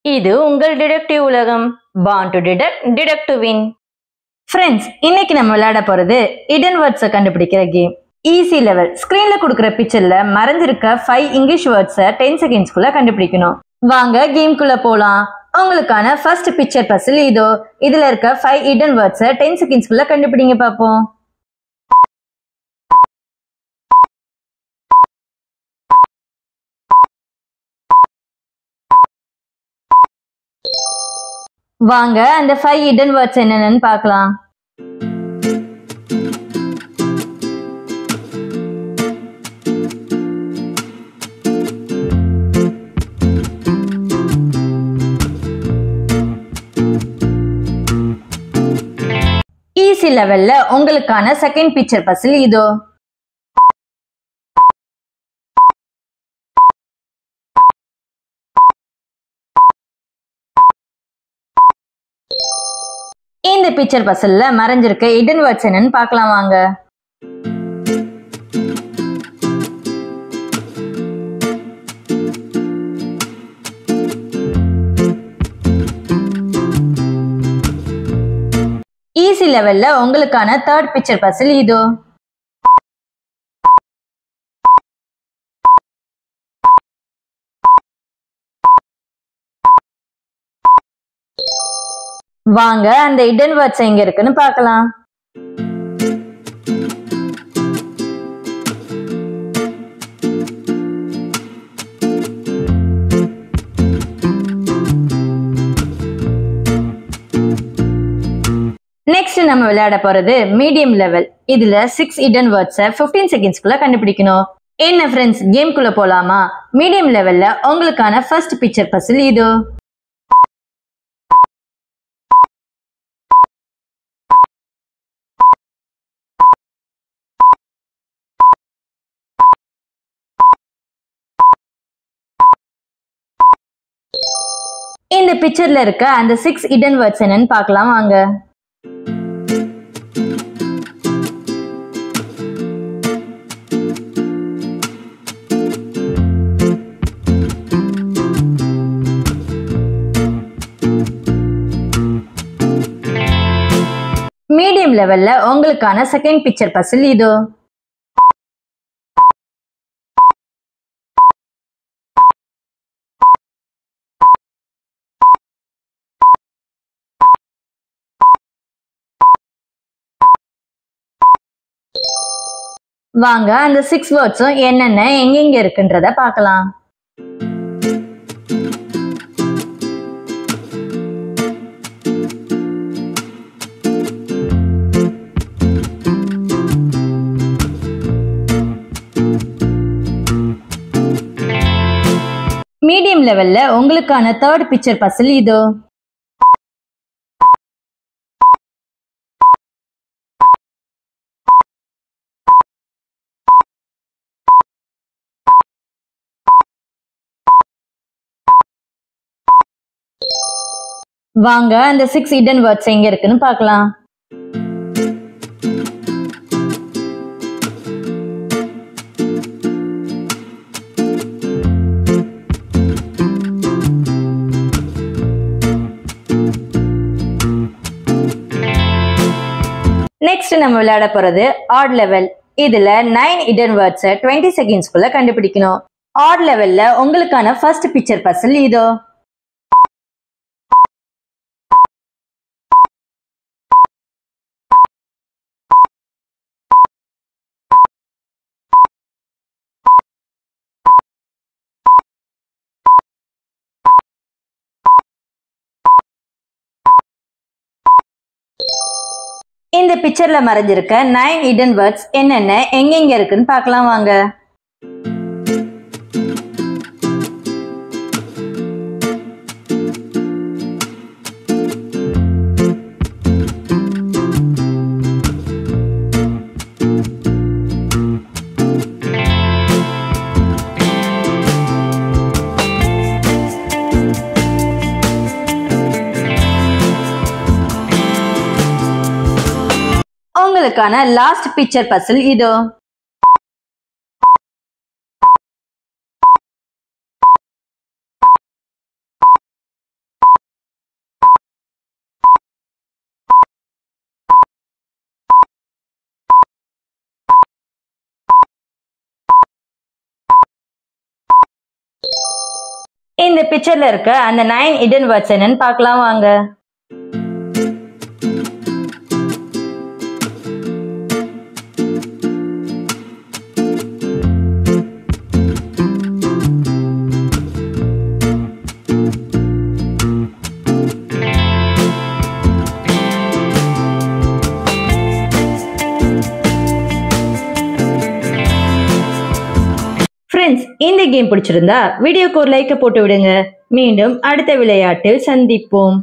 இது உங்கள் டிடெக்டிவ் உலகம். Born to detect, detect to win. Friends, இன்னைக்கு நம்ம விளையாட போறது இடன் வேர்ட்ஸை கண்டுபிடிக்கிற கேம். Easy level. ஸ்கிரீன்ல கொடுக்குற பிக்சர்ல மறைஞ்சிருக்க 5 இங்கிலீஷ் வேர்ட்ஸை 10 செகண்ட்ஸ்குள்ள கண்டுபிடிக்கணும். வாங்க கேம்குள்ள போலாம். உங்களுக்கான ஃபர்ஸ்ட் பிக்சர் பசில் இதோ. இதுல இருக்க 5 இடன் வேர்ட்ஸை 10 செகண்ட்ஸ்குள்ள கண்டுபிடிங்க பாப்போம். வாங்க அந்த 5 இடன் வேர்ட்ஸ் என்னென்னு பார்க்கலாம். ஈஸி லெவல்ல உங்களுக்கான செகண்ட் பிக்சர் பசில் இதோ. இந்த பிக்சர் பசில்ல மறைஞ்சிருக்க இடன் வேர்ட்ஸ் என்னன்னு பார்க்கலாம் வாங்க. ஈஸி லெவல்ல உங்களுக்கான தேர்ட் பிக்சர் பசில் இதோ. வாங்க அந்த இடன் வேர்ட்ஸ் எங்க இருக்குன்னு பார்க்கலாம். நெக்ஸ்ட் நம்ம விளையாட போறது மீடியம் லெவல். இதுல 6 இடன் வேர்ட்ஸை 15 செகண்ட்ஸ்குள்ள கண்டுபிடிக்கணும். என்ன ஃப்ரெண்ட்ஸ், கேம்குள்ள போலாமா? மீடியம் லெவல்ல உங்களுக்கான ஃபர்ஸ்ட் பிக்சர் பசில் இதோ. இந்த பிக்சர்ல இருக்க அந்த 6 இடன் வேர்ட்ஸ் என்னன்னு பார்க்கலாம் வாங்க. மீடியம் லெவல்ல உங்களுக்கான செகண்ட் பிக்சர் பசில் இதோ. வாங்க அந்த 6 வேர்ட்ஸும் என்னென்ன எங்கெங்க இருக்குன்றத பார்க்கலாம். மீடியம் லெவல்ல உங்களுக்கான தேர்ட் பிக்சர் பசில் இதோ. வாங்க அந்த 6 இடன் வேர்ட்ஸ் எங்க இருக்குன்னு பார்க்கலாம். நெக்ஸ்ட் நம்ம விளையாட போறது ஆட் லெவல். இதுல 9 இடன் வேர்ட்ஸை 20 செகண்ட்ஸ்குள்ள கண்டுபிடிக்கணும். ஆட் லெவல்ல உங்களுக்கான ஃபர்ஸ்ட் பிக்சர் பசில் இதோ. இந்த பிக்சர்ல மறைஞ்சிருக்க 9 இடன் வேர்ட்ஸ் என்னென்ன எங்கெங்க இருக்குன்னு பார்க்கலாம் வாங்க. உங்களுக்கான லாஸ்ட் பிக்சர் பசில் இதோ. இந்த பிக்சர்ல இருக்க அந்த 9 hidden words என்னன்னு பார்க்கலாம் வாங்க. ஃப்ரெண்ட்ஸ், இந்த கேம் பிடிச்சிருந்தா வீடியோக்கு ஒரு லைக் போட்டு விடுங்க. மீண்டும் அடுத்த விளையாட்டில் சந்திப்போம்.